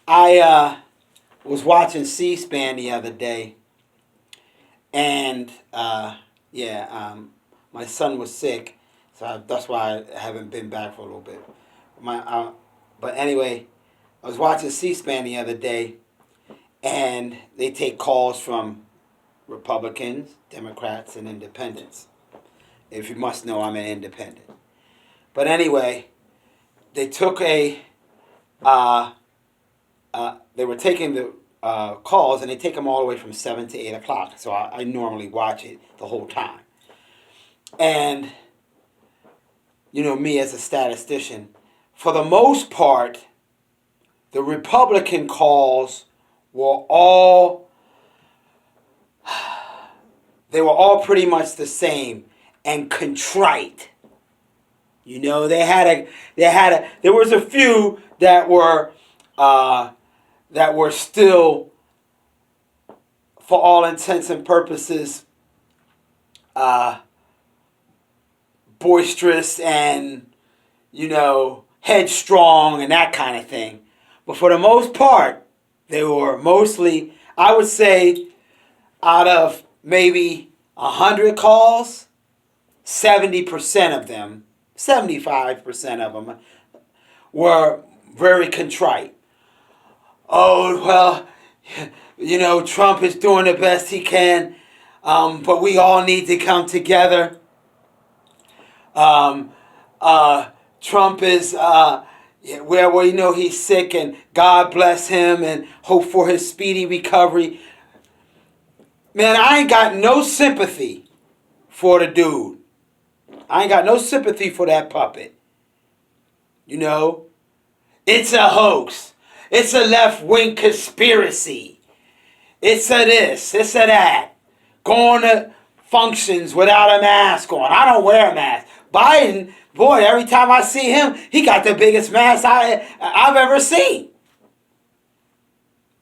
I was watching C-SPAN the other day, and my son was sick, so that's why I haven't been back for a little bit. But anyway, I was watching C-SPAN the other day, and they take calls from Republicans, Democrats, and independents. If you must know, I'm an independent. But anyway, they took they were taking the calls, and they take them all the way from 7 to 8 o'clock. So I normally watch it the whole time. And, me as a statistician, for the most part, the Republican calls were all pretty much the same and contrite. There was a few that were still, for all intents and purposes, boisterous and, headstrong and that kind of thing. But for the most part, they were mostly, I would say, out of maybe 100 calls, 70% of them, 75% of them were very contrite. Oh, well, Trump is doing the best he can, but we all need to come together. Trump is, he's sick, and God bless him and hope for his speedy recovery. Man, I ain't got no sympathy for the dude. I ain't got no sympathy for that puppet. It's a hoax. It's a left-wing conspiracy. It's a this, it's a that. Going to functions without a mask on. I don't wear a mask. Biden, boy, every time I see him, he got the biggest mask I've ever seen.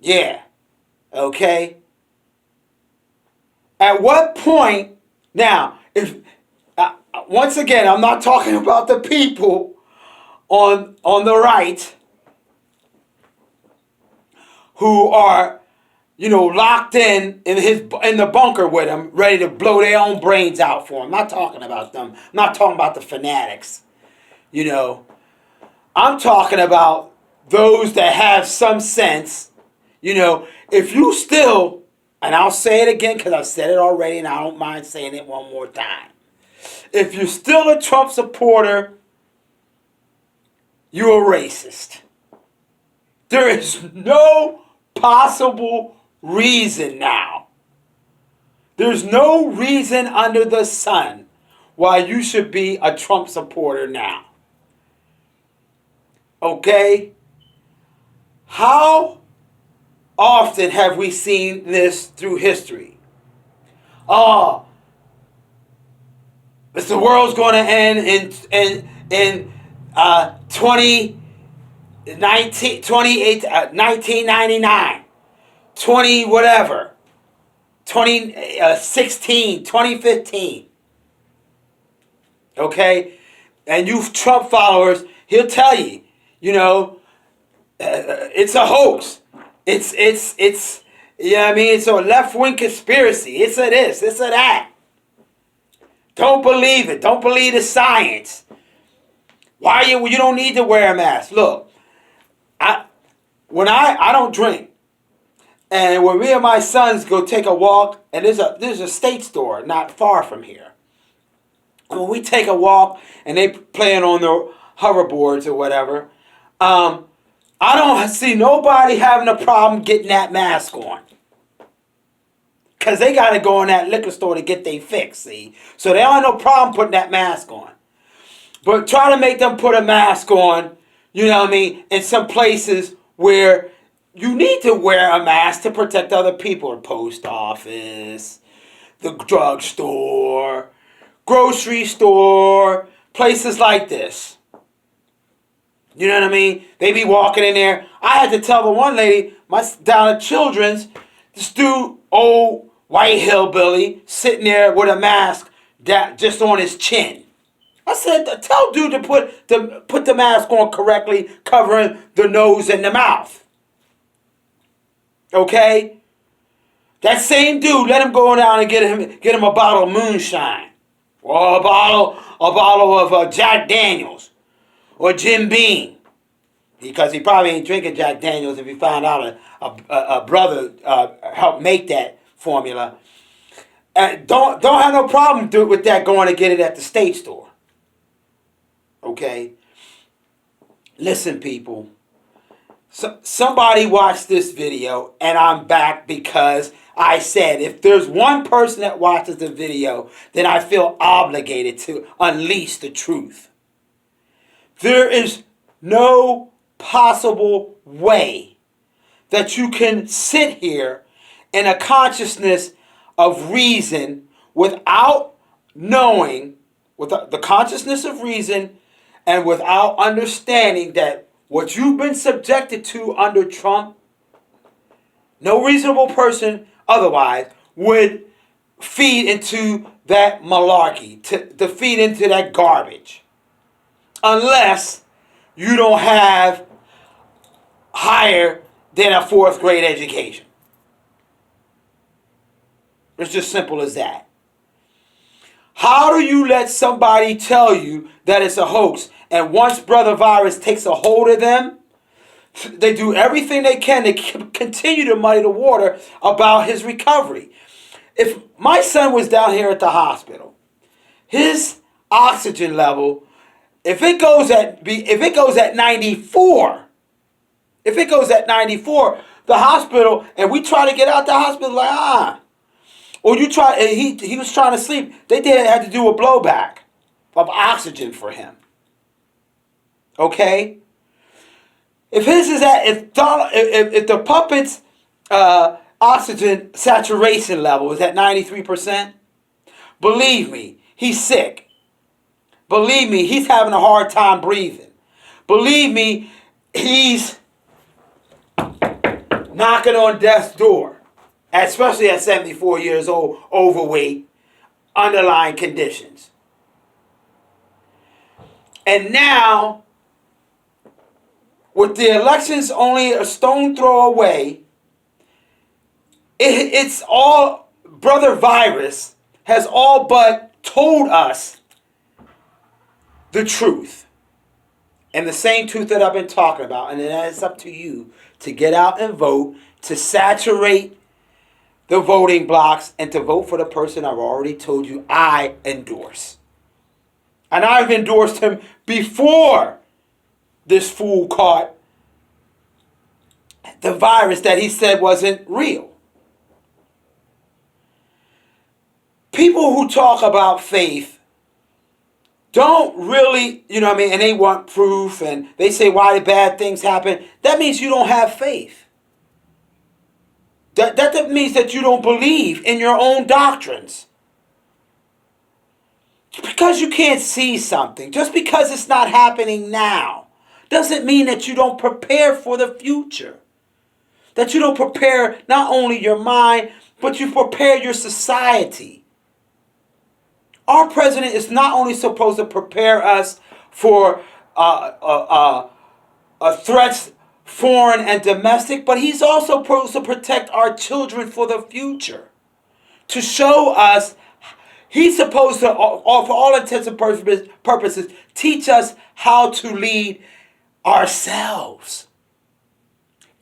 Yeah. Okay. At what point, now, if once again, I'm not talking about the people on the right who are, locked in the bunker with him, ready to blow their own brains out for him. I'm not talking about them. I'm not talking about the fanatics. I'm talking about those that have some sense. If you still, and I'll say it again because I've said it already and I don't mind saying it one more time. If you're still a Trump supporter, you're a racist. There is no possible reason now. There's no reason under the sun why you should be a Trump supporter now. Okay? How often have we seen this through history? Oh, the world's going to end in 1999, 20 whatever, 2016, 2015. Okay? And you Trump followers, he'll tell you, it's a hoax. It's it's a left-wing conspiracy. It's a this, it's a that. Don't believe it. Don't believe the science. Why you don't need to wear a mask. Look, I don't drink. And when me and my sons go take a walk, and there's a state store not far from here. And when we take a walk and they playing on their hoverboards or whatever, I don't see nobody having a problem getting that mask on. Because they got to go in that liquor store to get their fix, see? So they don't have no problem putting that mask on. But try to make them put a mask on, in some places where you need to wear a mask to protect other people. The post office, the drugstore, grocery store, places like this. You know what I mean? They be walking in there. I had to tell the one lady, down at Children's, this dude, old white hillbilly, sitting there with a mask just on his chin. I said, tell dude to put the mask on correctly, covering the nose and the mouth. Okay? That same dude, let him go down and get him a bottle of moonshine. Or a bottle of Jack Daniels. Or Jim Beam. Because he probably ain't drinking Jack Daniels if he found out a brother helped make that formula. Don't have no problem with that going to get it at the state store. Okay? Listen, people. So, somebody watched this video, and I'm back because I said if there's one person that watches the video, then I feel obligated to unleash the truth. There is no possible way that you can sit here in a consciousness of reason without knowing, with the consciousness of reason, and without understanding that what you've been subjected to under Trump, no reasonable person otherwise would feed into that malarkey, to feed into that garbage. Unless you don't have higher than a 4th grade education. It's just simple as that. How do you let somebody tell you that it's a hoax, and once Brother Virus takes a hold of them, they do everything they can to continue to muddy the water about his recovery? If my son was down here at the hospital, his oxygen level, if it goes at 94, the hospital, and we try to get out the hospital like or he was trying to sleep, they had to do a blowback of oxygen for him. Okay? If his is at if the puppet's oxygen saturation level is at 93%, believe me, he's sick. Believe me, he's having a hard time breathing. Believe me, he's knocking on death's door, especially at 74 years old, overweight, underlying conditions. And now, with the elections only a stone throw away, it's all, Brother Virus has all but told us the truth. And the same truth that I've been talking about. And then it's up to you to get out and vote, to saturate the voting blocks, and to vote for the person I've already told you I endorse. And I've endorsed him before this fool caught the virus that he said wasn't real. People who talk about faith don't really, and they want proof, and they say why the bad things happen. That means you don't have faith. That means that you don't believe in your own doctrines. Because you can't see something, just because it's not happening now, doesn't mean that you don't prepare for the future. That you don't prepare not only your mind, but you prepare your society. Our president is not only supposed to prepare us for threats, foreign and domestic, but he's also supposed to protect our children for the future. To show us, he's supposed to, for all intents and purposes, teach us how to lead ourselves.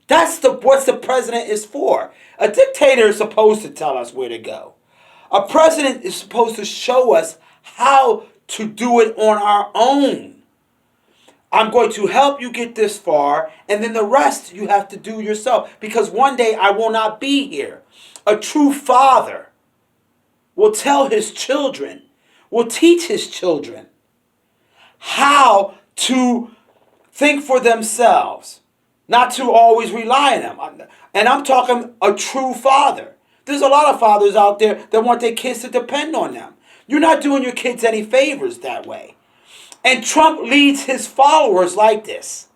That's what the president is for. A dictator is supposed to tell us where to go. A president is supposed to show us how to do it on our own. I'm going to help you get this far, and then the rest you have to do yourself. Because one day I will not be here. A true father will tell his children, will teach his children how to think for themselves, not to always rely on them. And I'm talking a true father. There's a lot of fathers out there that want their kids to depend on them. You're not doing your kids any favors that way. And Trump leads his followers like this.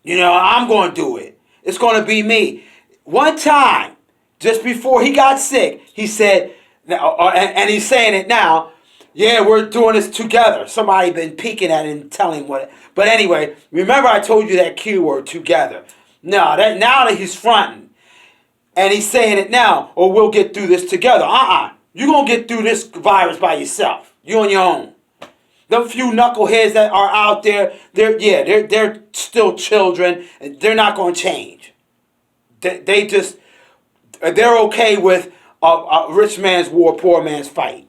I'm going to do it. It's going to be me. One time, just before he got sick, he said, and he's saying it now, Yeah, we're doing this together. Somebody been peeking at it and telling what. But anyway, remember I told you that Q word, together. No, now that he's fronting and he's saying it now, or we'll get through this together. You're going to get through this virus by yourself. You on your own. Them few knuckleheads that are out there, they're still children. And they're not going to change. They're okay with a rich man's war, poor man's fight.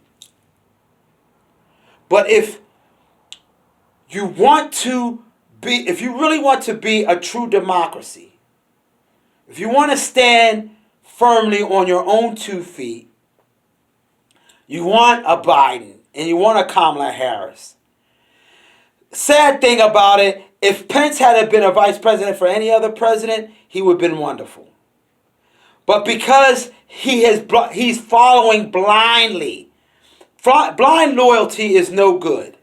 But if you really want to be a true democracy, if you want to stand firmly on your own 2 feet, you want a Biden and you want a Kamala Harris. Sad thing about it, if Pence had been a vice president for any other president, he would have been wonderful. But because he's following blindly, blind loyalty is no good.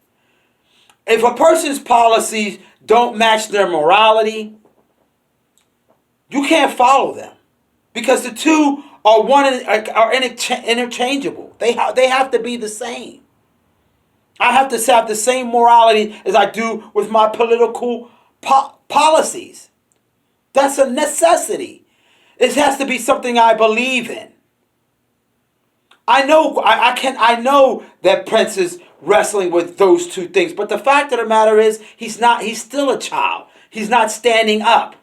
If a person's policies don't match their morality, you can't follow them, because the two are interchangeable. They have to be the same. I have to have the same morality as I do with my political policies. That's a necessity. It has to be something I believe in. I know that Prince is wrestling with those 2 things, but the fact of the matter is he's still a child. He's not standing up.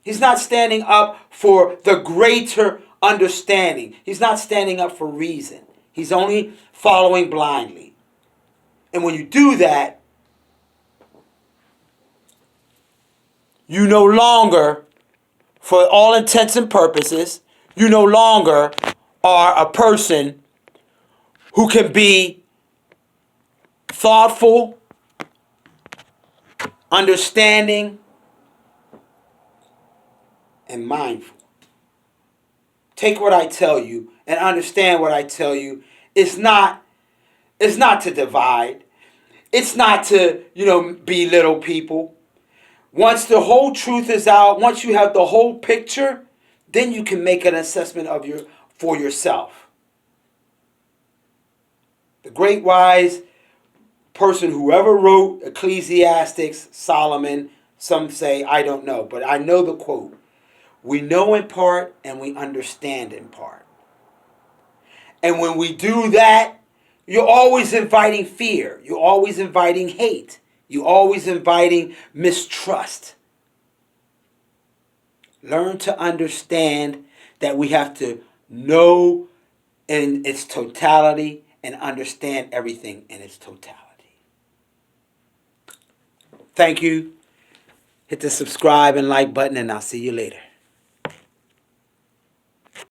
He's not standing up for the greater understanding. He's not standing up for reason. He's only following blindly. And when you do that, you no longer, for all intents and purposes, you no longer are a person who can be thoughtful, understanding, and mindful. Take what I tell you and understand what I tell you. It's not to divide. It's not to, belittle people. Once the whole truth is out, once you have the whole picture, then you can make an assessment for yourself. The great wise person, whoever wrote Ecclesiastes, Solomon, some say, I don't know, but I know the quote. We know in part and we understand in part. And when we do that, you're always inviting fear. You're always inviting hate. You're always inviting mistrust. Learn to understand that we have to know in its totality and understand everything in its totality. Thank you. Hit the subscribe and like button, and I'll see you later.